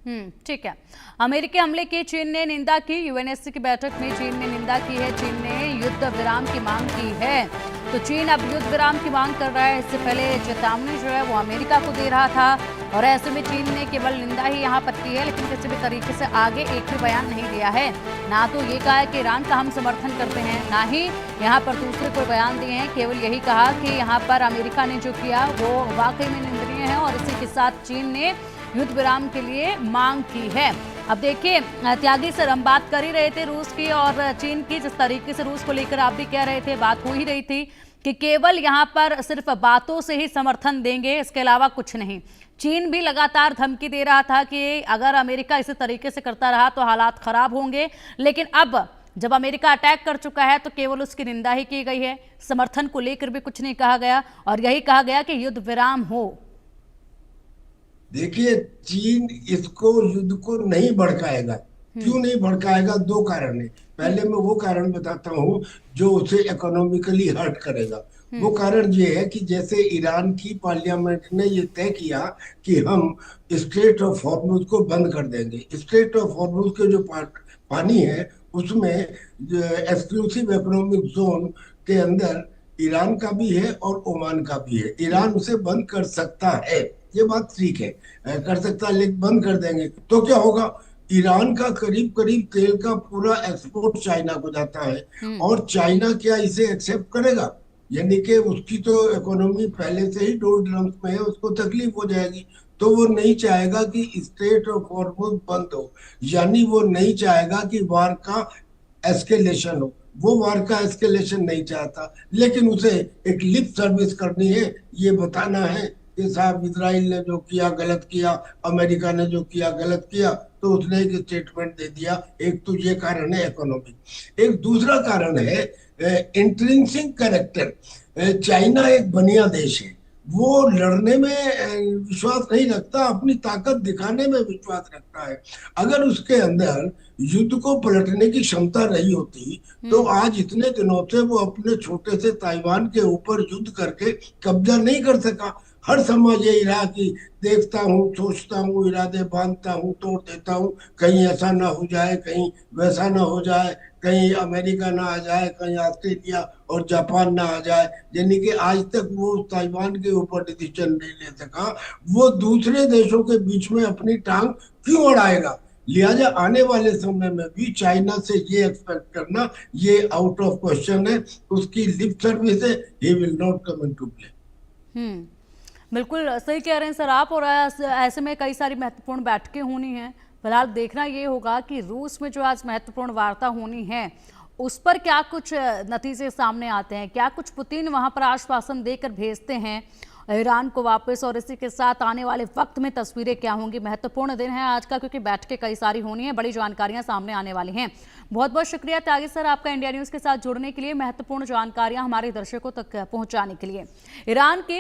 ठीक है। अमेरिकी हमले की चीन ने निंदा की। यूएनएससी की बैठक में चीन ने निंदा की है। चीन ने युद्ध विराम की मांग की है। तो चीन अब युद्ध विराम की मांग कर रहा है। इससे पहले चेतावनी जो है वो अमेरिका को दे रहा था और ऐसे में चीन ने केवल निंदा ही यहाँ पर की है, लेकिन किसी भी तरीके से आगे एक भी बयान नहीं दिया है। ना तो ये कहा है कि ईरान का हम समर्थन करते हैं, ना ही यहाँ पर दूसरे कोई बयान दिए हैं। केवल यही कहा कि यहाँ पर अमेरिका ने जो किया वो वाकई में निंदनीय है और इसी के साथ चीन ने युद्ध विराम के लिए मांग की है। अब देखिए त्यागी सर, हम बात कर ही रहे थे रूस की और चीन की। जिस तरीके से रूस को लेकर आप भी कह रहे थे, बात हो ही रही थी कि केवल यहाँ पर सिर्फ बातों से ही समर्थन देंगे, इसके अलावा कुछ नहीं। चीन भी लगातार धमकी दे रहा था कि अगर अमेरिका इसी तरीके से करता रहा तो हालात खराब होंगे, लेकिन अब जब अमेरिका अटैक कर चुका है तो केवल उसकी निंदा ही की गई है। समर्थन को लेकर भी कुछ नहीं कहा गया और यही कहा गया कि युद्ध विराम हो। देखिए, चीन इसको युद्ध को नहीं भड़काएगा। क्यों नहीं भड़काएगा? दो कारण है। पहले मैं वो कारण बताता हूँ जो उसे इकोनॉमिकली हर्ट करेगा। वो कारण ये है कि जैसे ईरान की पार्लियामेंट ने ये तय किया कि हम स्ट्रेट ऑफ हॉर्मुज को बंद कर देंगे। स्ट्रेट ऑफ हॉर्मुज के जो पानी है उसमें एक्सक्लूसिव इकोनॉमिक जोन के अंदर ईरान का भी है और ओमान का भी है। ईरान उसे बंद कर सकता है, ये बात ठीक है, कर सकता है, लेकिन बंद कर देंगे तो क्या होगा? ईरान का करीब करीब तेल का पूरा एक्सपोर्ट चाइना को जाता है और चाइना क्या इसे एक्सेप्ट करेगा? यानी कि उसकी तो इकोनॉमी पहले से ही डोल्ड्रम्स में है, उसको तकलीफ हो जाएगी। तो वो नहीं चाहेगा कि स्टेट ऑफ हॉर्मुज बंद हो, यानी वो नहीं चाहेगा कि वार का एस्केलेशन हो। वो वार का एस्केलेशन नहीं चाहता, लेकिन उसे एक लिप सर्विस करनी है, ये बताना है कि साहब इजराइल ने जो किया गलत किया, अमेरिका ने जो किया गलत किया, तो उसने एक स्टेटमेंट दे दिया। एक तो ये कारण है इकोनॉमिक। एक दूसरा कारण है इंट्रिंसिक कैरेक्टर। चाइना एक बनिया देश है, वो लड़ने में विश्वास नहीं रखता, अपनी ताकत दिखाने में विश्वास रखता है। अगर उसके अंदर युद्ध को पलटने की क्षमता रही होती तो आज इतने दिनों से वो अपने छोटे से ताइवान के ऊपर युद्ध करके कब्जा नहीं कर सका। हर समय यही रहा कि देखता हूँ, सोचता हूँ, इरादे बांधता हूँ, तोड़ देता हूँ, कहीं ऐसा ना हो जाए, कहीं वैसा ना हो जाए, कहीं अमेरिका ना आ जाए, कहीं ऑस्ट्रेलिया और जापान ना आ जाए। यानी कि आज तक वो ताइवान के ऊपर डिसीजन नहीं ले सका। वो दूसरे देशों के बीच में अपनी टांग क्यों अड़ाएगा? लिहाजा आने वाले समय में भी चाइना से ये एक्सपेक्ट करना ये आउट ऑफ क्वेश्चन है। उसकी लिप सर्विस है, he will not come into play. बिल्कुल सही कह रहे हैं सर आप। और ऐसे में कई सारी महत्वपूर्ण बैठकें होनी हैं। फिलहाल देखना ये होगा कि रूस में जो आज महत्वपूर्ण वार्ता होनी है उस पर क्या कुछ नतीजे सामने आते हैं, क्या कुछ पुतिन वहां पर आश्वासन देकर भेजते हैं ईरान को वापस, और इसी के साथ आने वाले वक्त में तस्वीरें क्या होंगी। महत्वपूर्ण दिन है आज का, क्योंकि बैठकें कई सारी होनी है, बड़ी जानकारियां सामने आने वाली हैं। बहुत बहुत शुक्रिया त्यागी सर आपका इंडिया न्यूज़ के साथ जुड़ने के लिए, महत्वपूर्ण जानकारियां हमारे दर्शकों तक पहुंचाने के लिए। ईरान के